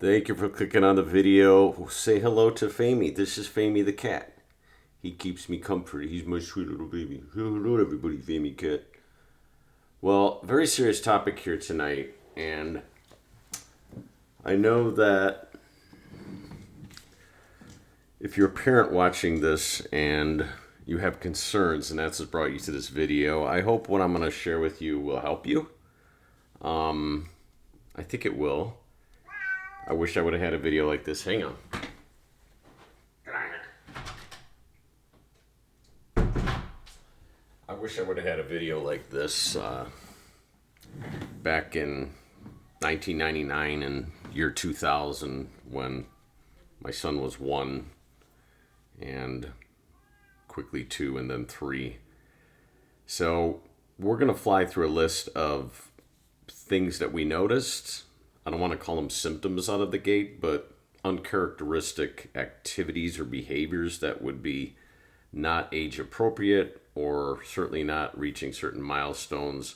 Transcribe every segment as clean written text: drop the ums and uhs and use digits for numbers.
Thank you for clicking on the video. Say hello to Famey. This is Famey the cat. He keeps me comforted. He's my sweet little baby. Hello, everybody, Famey cat. Well, very serious topic here tonight, and I know that if you're a parent watching this and you have concerns, and that's what brought you to this video, I hope what I'm going to share with you will help you. I think it will. I wish I would have had a video like this. Hang on. I wish I would have had a video like this back in 1999 and year 2000 when my son was 1 and quickly 2 and then 3. So we're going to fly through a list of things that we noticed. I don't want to call them symptoms out of the gate, but uncharacteristic activities or behaviors that would be not age appropriate or certainly not reaching certain milestones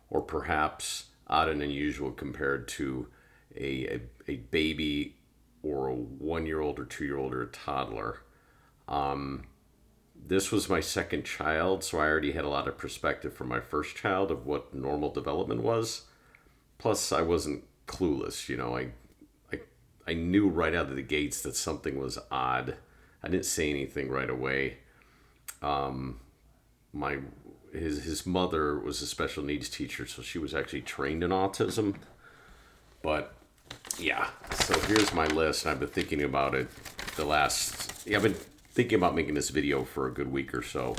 or perhaps odd and unusual compared to a baby or a 1-year-old or 2-year-old or a toddler. This was my second child, so I already had a lot of perspective from my first child of what normal development was. Plus, I wasn't clueless, I knew right out of the gates that something was odd. I didn't say anything right away. His mother was a special needs teacher, so she was actually trained in autism. But yeah, so here's my list. I've been thinking about it I've been thinking about making this video for a good week or so.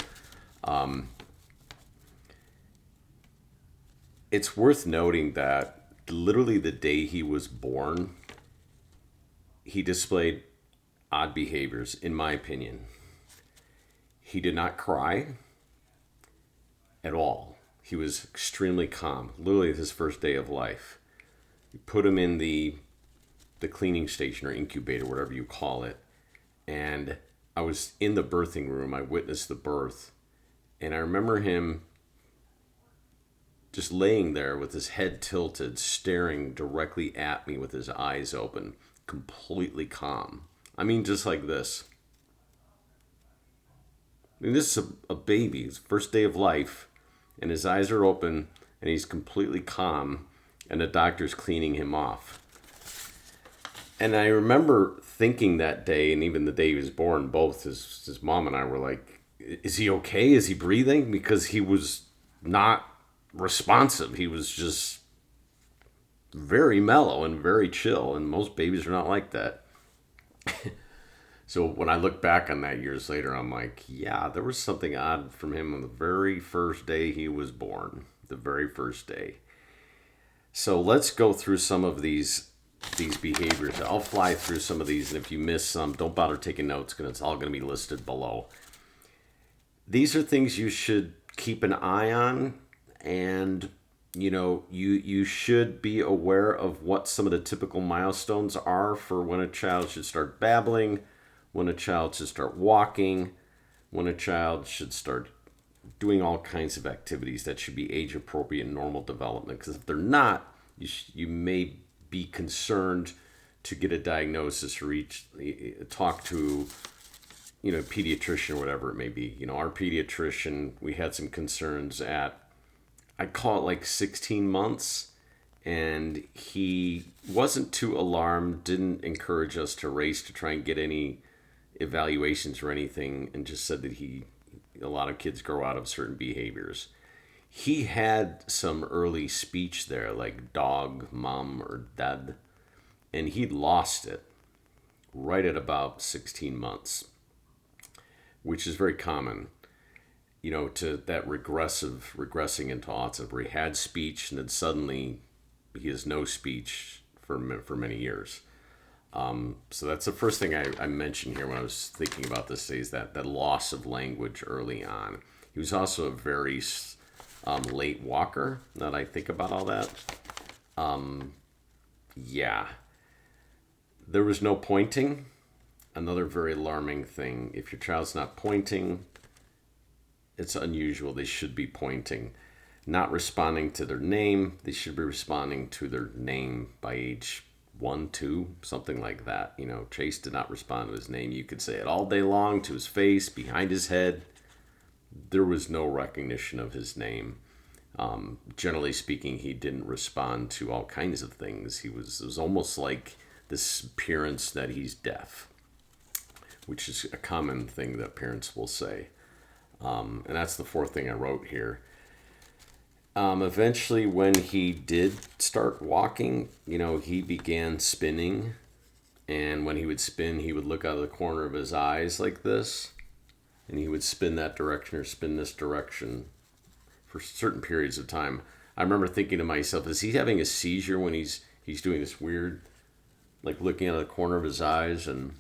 It's worth noting that literally the day he was born, he displayed odd behaviors, in my opinion. He did not cry at all. He was extremely calm, literally his first day of life. You put him in the cleaning station or incubator, whatever you call it, and I was in the birthing room. I witnessed the birth, and I remember him just laying there with his head tilted, staring directly at me with his eyes open, completely calm. I mean, just like this. I mean, this is a baby, his first day of life, and his eyes are open, and he's completely calm, and the doctor's cleaning him off. And I remember thinking that day, and even the day he was born, both his mom and I were like, is he okay? Is he breathing? Because he was not responsive. He was just very mellow and very chill, and most babies are not like that. So when I look back on that years later, I'm like, yeah, there was something odd from him on the very first day he was born. The very first day. So let's go through some of these behaviors. I'll fly through some of these, and if you miss some, don't bother taking notes because it's all going to be listed below. These are things you should keep an eye on, and you should be aware of what some of the typical milestones are for when a child should start babbling, when a child should start walking, when a child should start doing all kinds of activities that should be age appropriate and normal development. Because if they're not, you may be concerned to get a diagnosis or talk to a pediatrician or whatever it may be. Our pediatrician, we had some concerns at, I call it like 16 months, and he wasn't too alarmed, didn't encourage us to race to try and get any evaluations or anything, and just said that a lot of kids grow out of certain behaviors. He had some early speech there, like dog, mom, or dad, and he lost it right at about 16 months, which is very common, to that regressing into autism, where he had speech and then suddenly he has no speech for many years. So that's the first thing I mentioned here when I was thinking about this, is that loss of language early on. He was also a very late walker, now that I think about all that. Yeah. There was no pointing. Another very alarming thing. If your child's not pointing, it's unusual. They should be pointing. Not responding to their name. They should be responding to their name by age 1, 2, something like that. You know, Chase did not respond to his name. You could say it all day long, to his face, behind his head. There was no recognition of his name. Generally speaking, he didn't respond to all kinds of things. It was almost like this appearance that he's deaf, which is a common thing that parents will say. And that's the fourth thing I wrote here. Eventually, when he did start walking, you know, he began spinning. And when he would spin, he would look out of the corner of his eyes like this. And he would spin that direction or spin this direction for certain periods of time. I remember thinking to myself, is he having a seizure when he's doing this weird, like looking out of the corner of his eyes? And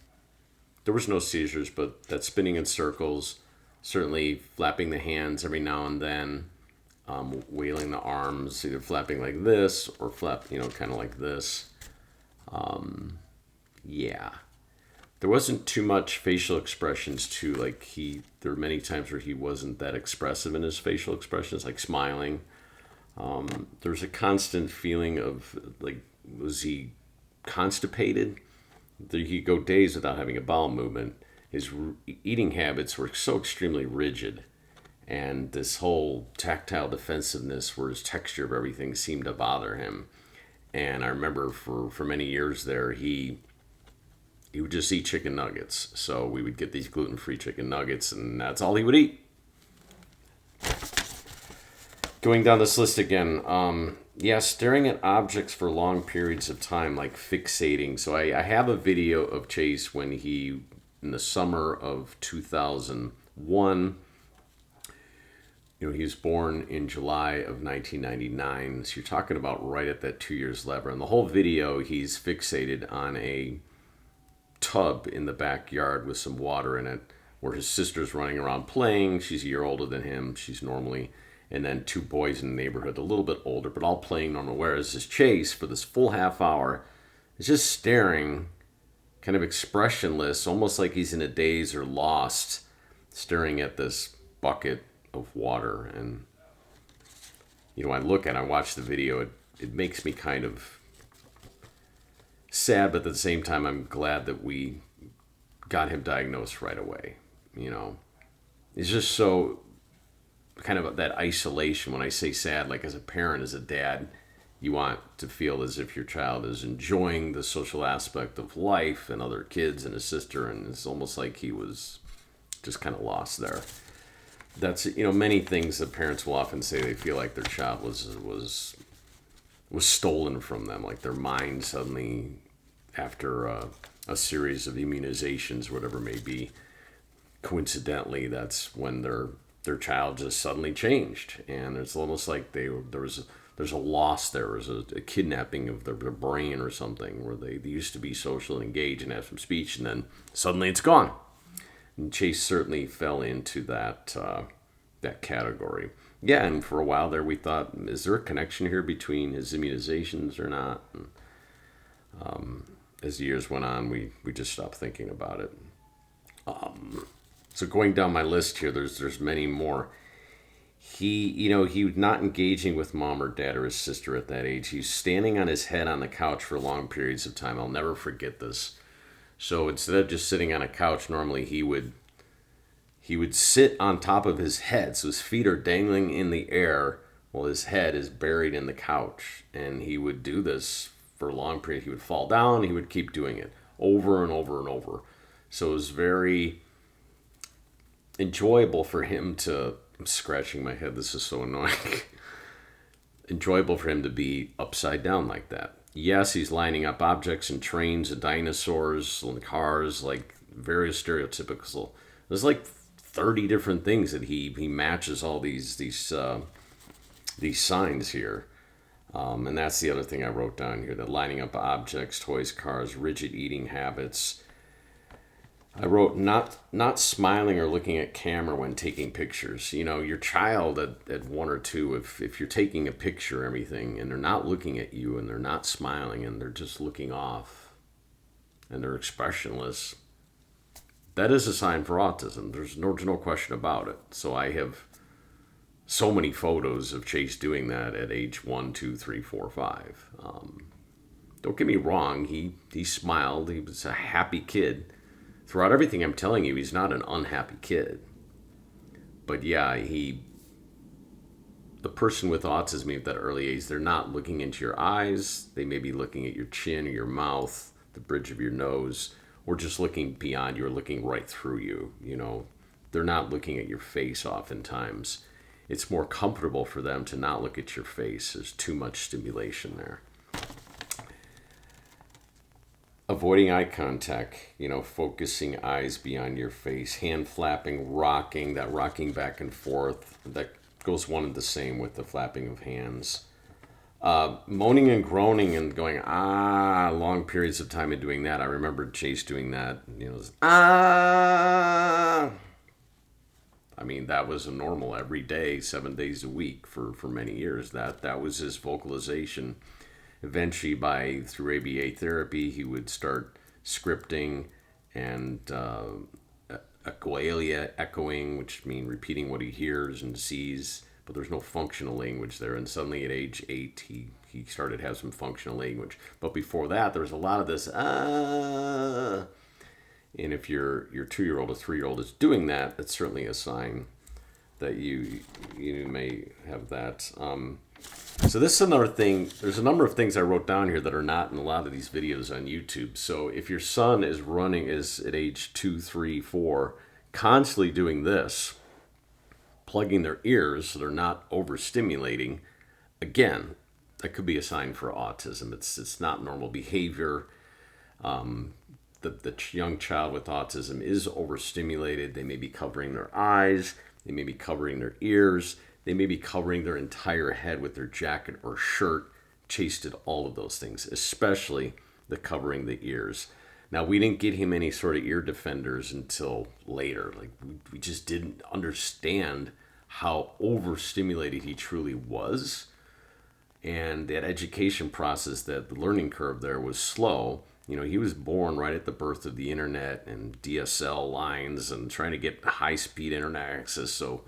there was no seizures, but that spinning in circles, certainly flapping the hands every now and then, wailing the arms, either flapping like this or kind of like this. Yeah. There wasn't too much facial expressions too. Like there were many times where he wasn't that expressive in his facial expressions, like smiling. There's a constant feeling of like, was he constipated? He'd go days without having a bowel movement. His eating habits were so extremely rigid, and this whole tactile defensiveness, where his texture of everything seemed to bother him. And I remember for many years there, he would just eat chicken nuggets. So we would get these gluten-free chicken nuggets, and that's all he would eat. Going down this list again, staring at objects for long periods of time, like fixating. So I have a video of Chase when in the summer of 2001, you know, he was born in July of 1999. So you're talking about right at that 2 years level. And the whole video, he's fixated on a tub in the backyard with some water in it, where his sister's running around playing. She's a year older than him. She's normally, and then two boys in the neighborhood, a little bit older, but all playing normal. Whereas this Chase, for this full half hour, is just staring, kind of expressionless, almost like he's in a daze or lost, staring at this bucket of water. And, you know, I watch the video, it makes me kind of sad, but at the same time, I'm glad that we got him diagnosed right away. You know, it's just so kind of that isolation. When I say sad, like as a parent, as a dad, you want to feel as if your child is enjoying the social aspect of life and other kids and his sister, and it's almost like he was just kind of lost there. That's, you know, many things that parents will often say they feel like their child was stolen from them, like their mind suddenly, after a series of immunizations, whatever it may be, coincidentally, that's when their child just suddenly changed, and it's almost like there's a loss there. There's a kidnapping of their brain or something, where they used to be social and engaged and have some speech, and then suddenly it's gone. And Chase certainly fell into that category. Yeah, and for a while there, we thought, is there a connection here between his immunizations or not? And, as the years went on, we just stopped thinking about it. So going down my list here, there's many more. He was not engaging with mom or dad or his sister at that age. He was standing on his head on the couch for long periods of time. I'll never forget this. So instead of just sitting on a couch, normally he would sit on top of his head. So his feet are dangling in the air while his head is buried in the couch. And he would do this for a long period. He would fall down. He would keep doing it over and over and over. So it was very enjoyable for him to, I'm scratching my head, this is so annoying. Enjoyable for him to be upside down like that. Yes, he's lining up objects and trains and dinosaurs and cars, like various stereotypical. There's like 30 different things that he matches all these signs here. And that's the other thing I wrote down here, that lining up objects, toys, cars, rigid eating habits. I wrote not smiling or looking at camera when taking pictures. You know, your child at 1 or 2, if you're taking a picture or everything and they're not looking at you and they're not smiling and they're just looking off and they're expressionless, that is a sign for autism. There's no question about it. So I have so many photos of Chase doing that at age 1, 2, 3, 4, 5. don't get me wrong, he smiled. He was a happy kid. Throughout everything I'm telling you, he's not an unhappy kid. But yeah, the person with autism at that early age, they're not looking into your eyes. They may be looking at your chin or your mouth, the bridge of your nose, or just looking beyond you or looking right through you. You know, they're not looking at your face oftentimes. It's more comfortable for them to not look at your face. There's too much stimulation there. Avoiding eye contact, you know, focusing eyes beyond your face, hand flapping, rocking, that rocking back and forth, that goes one and the same with the flapping of hands. Moaning and groaning and going, long periods of time in doing that. I remember Chase doing that, you know, I mean, that was a normal every day, 7 days a week for many years. That was his vocalization. Eventually, through ABA therapy, he would start scripting and echolalia, echoing, which means repeating what he hears and sees. But there's no functional language there. And suddenly at age 8, he started to have some functional language. But before that, there was a lot of this, And if your 2-year-old or 3-year-old is doing that, it's certainly a sign that you may have that. So this is another thing. There's a number of things I wrote down here that are not in a lot of these videos on YouTube. So if your son is at age 2, 3, 4, constantly doing this, plugging their ears so they're not overstimulating, again, that could be a sign for autism. It's not normal behavior. The young child with autism is overstimulated. They may be covering their eyes. They may be covering their ears. They may be covering their entire head with their jacket or shirt. Chase did all of those things, especially the covering the ears. Now, we didn't get him any sort of ear defenders until later. Like, we just didn't understand how overstimulated he truly was. And that education process, that the learning curve there was slow. You know, he was born right at the birth of the internet and DSL lines and trying to get high-speed internet access. So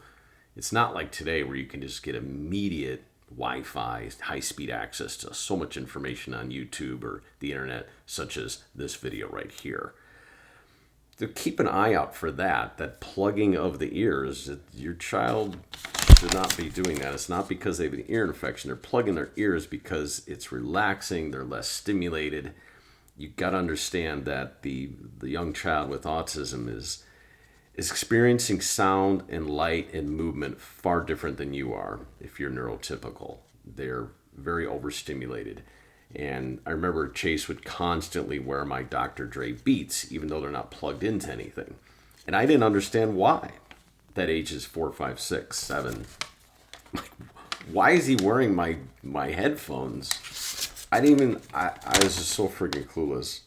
it's not like today where you can just get immediate Wi-Fi, high-speed access to so much information on YouTube or the internet, such as this video right here. So keep an eye out for that plugging of the ears. Your child should not be doing that. It's not because they have an ear infection. They're plugging their ears because it's relaxing. They're less stimulated. You got to understand that the young child with autism is experiencing sound and light and movement far different than you are if you're neurotypical. They're very overstimulated. And I remember Chase would constantly wear my Dr. Dre Beats, even though they're not plugged into anything. And I didn't understand why. That age is 4, 5, 6, 7. Why is he wearing my headphones? I was just so freaking clueless.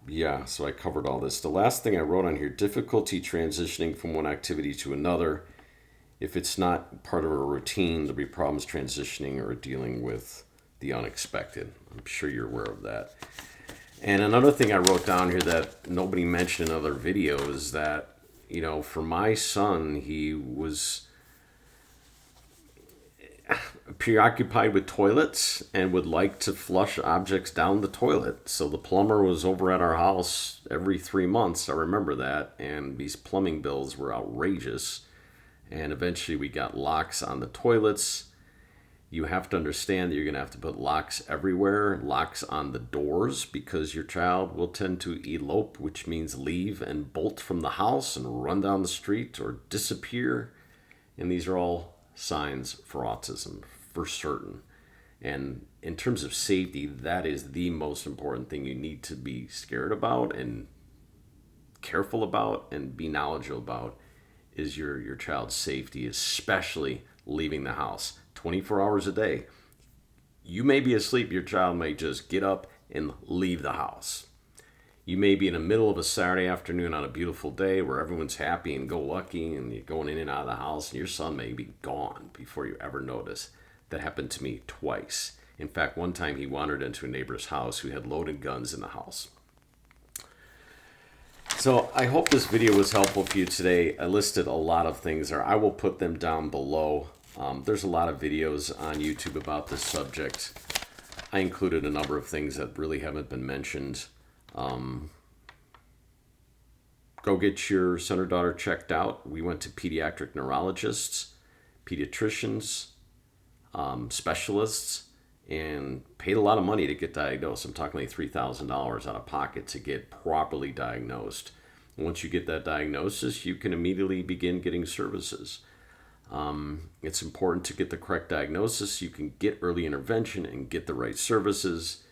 Yeah, so I covered all this. The last thing I wrote on here, difficulty transitioning from one activity to another. If it's not part of a routine, there'll be problems transitioning or dealing with the unexpected. I'm sure you're aware of that. And another thing I wrote down here that nobody mentioned in other videos is that, you know, for my son, he was preoccupied with toilets and would like to flush objects down the toilet. So the plumber was over at our house every 3 months. I remember that. And these plumbing bills were outrageous. And eventually we got locks on the toilets. You have to understand that you're going to have to put locks everywhere, locks on the doors, because your child will tend to elope, which means leave and bolt from the house and run down the street or disappear. And these are all signs for autism, for certain. And in terms of safety, that is the most important thing you need to be scared about and careful about and be knowledgeable about is your child's safety, especially leaving the house 24 hours a day. You may be asleep, your child may just get up and leave the house. You may be in the middle of a Saturday afternoon on a beautiful day where everyone's happy and go lucky and you're going in and out of the house and your son may be gone before you ever notice. That happened to me twice. In fact, one time he wandered into a neighbor's house who had loaded guns in the house. So I hope this video was helpful for you today. I listed a lot of things there. I will put them down below. There's a lot of videos on YouTube about this subject. I included a number of things that really haven't been mentioned. Go get your son or daughter checked out. We went to pediatric neurologists, pediatricians, specialists, and paid a lot of money to get diagnosed. I'm talking like $3,000 out of pocket to get properly diagnosed. Once you get that diagnosis, you can immediately begin getting services. It's important to get the correct diagnosis. You can get early intervention and get the right services.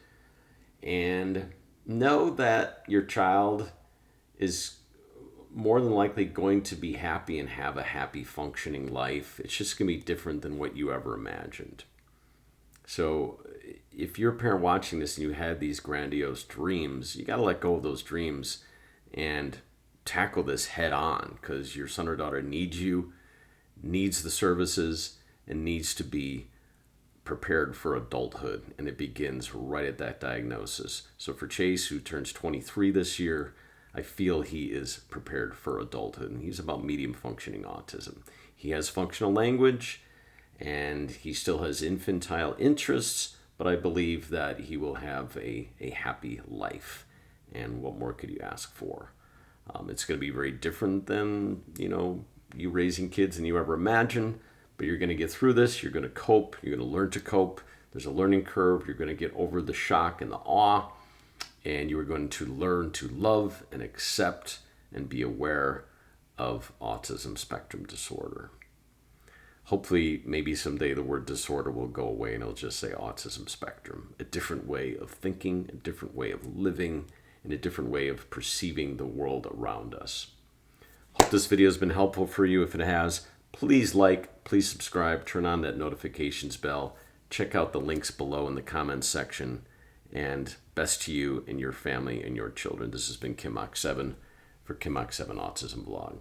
And know that your child is more than likely going to be happy and have a happy, functioning life. It's just going to be different than what you ever imagined. So if you're a parent watching this and you had these grandiose dreams, you got to let go of those dreams and tackle this head on, because your son or daughter needs you, needs the services, and needs to be prepared for adulthood. And it begins right at that diagnosis. So for Chase, who turns 23 this year, I feel he is prepared for adulthood. And he's about medium functioning autism. He has functional language and he still has infantile interests, but I believe that he will have a happy life. And what more could you ask for? It's going to be very different than, you raising kids than you ever imagined, but you're going to get through this. You're going to cope. You're going to learn to cope. There's a learning curve. You're going to get over the shock and the awe, and you are going to learn to love and accept and be aware of autism spectrum disorder. Hopefully, maybe someday the word disorder will go away and it'll just say autism spectrum. A different way of thinking, a different way of living, and a different way of perceiving the world around us. Hope this video has been helpful for you. If it has, please like, please subscribe, turn on that notifications bell. Check out the links below in the comments section. And best to you and your family and your children. This has been Kim Mach 7 for Kim Mach 7 Autism Vlog.